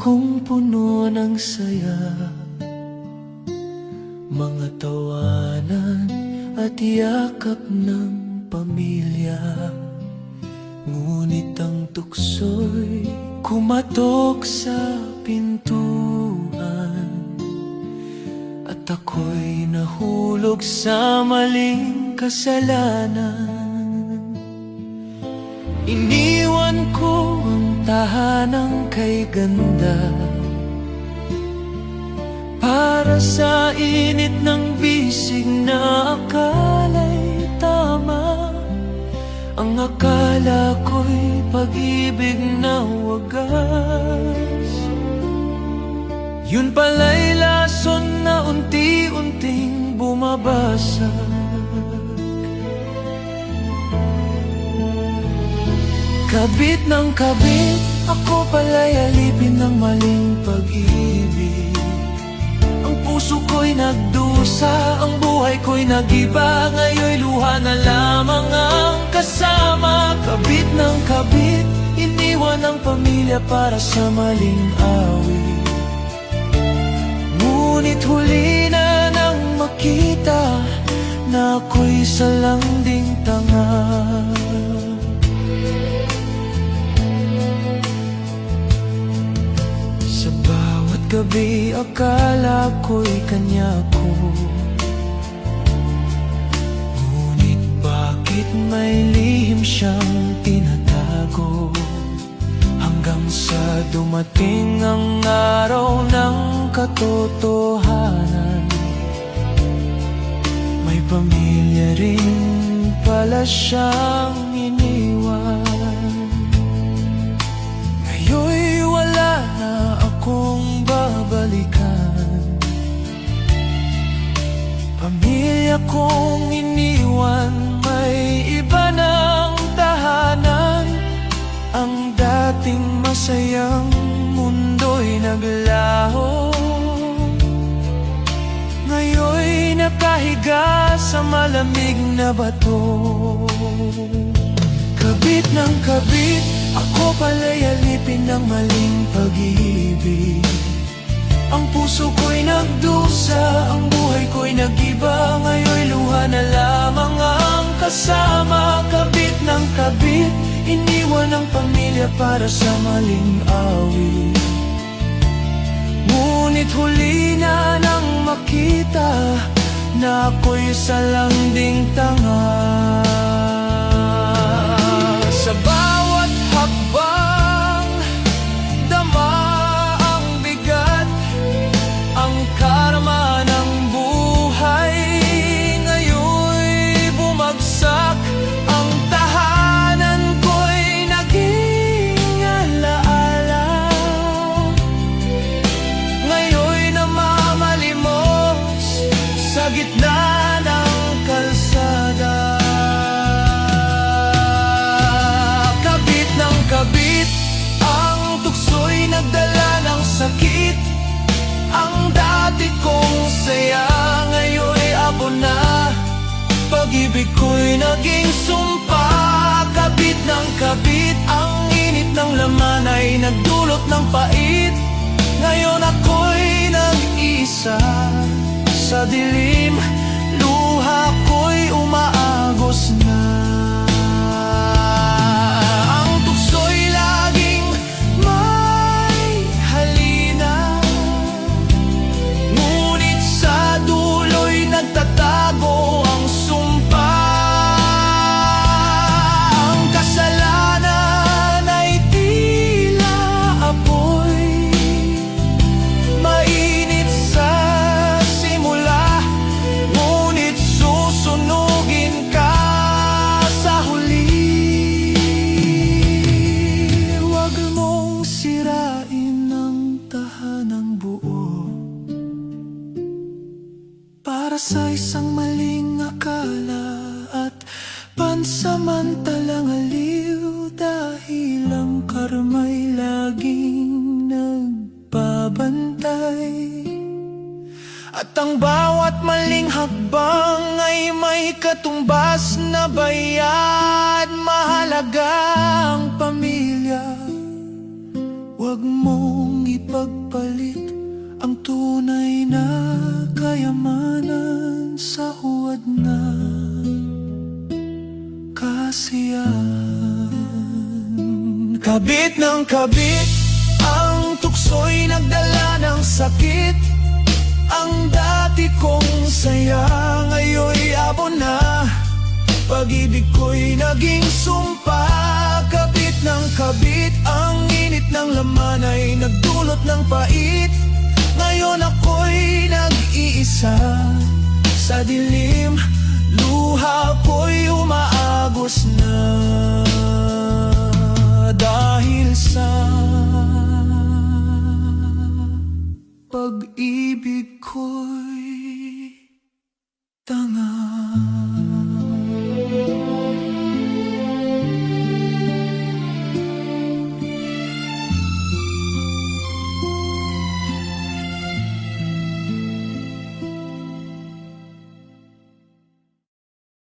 kong puno ng saya, mga tawanan at yakap ng pamilya. Ngunit ang tukso'y kumatok sa pintuan, at ako'y nahulog sa maling kasalanan. Iniwan ko ang tahanang kay ganda para sa init ng bisig na akala'y tama. Ang akala ko'y pag-ibig na wagas, yun pala'y lason na unti-unting bumabasag. Kabit ng kabit, ako pala'y alipin ng maling pag-ibig. Ang puso ko'y nagdusa, ang buhay ko'y nag-iba. Ngayon'y luha na lamang ang kasama. Kabit ng kabit, iniwan ang pamilya para sa maling awit. Ngunit huli na nang makita na ako'y salanding tanga. Gabi akala ko'y kanya ko, ngunit bakit may lihim siyang tinatago? Hanggang sa dumating ang araw ng katotohanan, may pamilya rin pala siyang iniwan. Ngayon'y wala na akong babalikan, pamilya kong iniwan, may iba ng tahanan. Ang dating masayang mundo'y naglaho, ngayon'y nakahiga sa malamig na bato. Kabit ng kabit, ako pala'y alipin ng maling pag-ibig. Ang puso ko'y nagdusa, ang buhay ko'y nag-iba. Ngayon'y luha na lamang ang kasama. Kabit ng kabit, iniwan ang pamilya para sa maling awit. Ngunit huli na nang makita na ako'y salanding tanga. Sa bawat hakbang, dama ang bigat, ang karma ng buhay. Ngayon'y bumagsak, ang tahanan ko'y naging alaala. Ngayon'y namamalimos sa gitna ng kalsada. Kabit, ang tukso'y nagdala ng sakit. Ang dati kong saya, ngayon'y abo na. Pag-ibig ko'y naging sumpa. Kabit ng kabit, ang init ng laman ay nagdulot ng pait. Ngayon ako'y nag-isa sa dilim, luha ko'y umaagos na. Nagtatago ang sumpa. Ang kasalanan ay tila apoy, mainit sa simula, ngunit susunugin ka sa huli. Huwag mong sirain ang tahanang buo para sa isang maling akala at pansamantalang aliw. Dahil ang karma'y laging nagbabantay, at ang bawat maling hakbang ay may katumbas na bayad. Mahalaga ang pamilya, huwag mong ipagpalit ang tunay na kayamanan sa huwad na kasiyahan. Kabit ng kabit, ang tukso'y nagdala ng sakit. Ang dati kong saya, ngayon'y abo na. Pag-ibig ko'y naging sumpa. Kabit ng kabit, ang init ng laman ay nagdulot ng pait. Ngayon ako'y nag-iisa sa dilim. Luha ko'y umaagos na dahil sa pag-ibig ko'y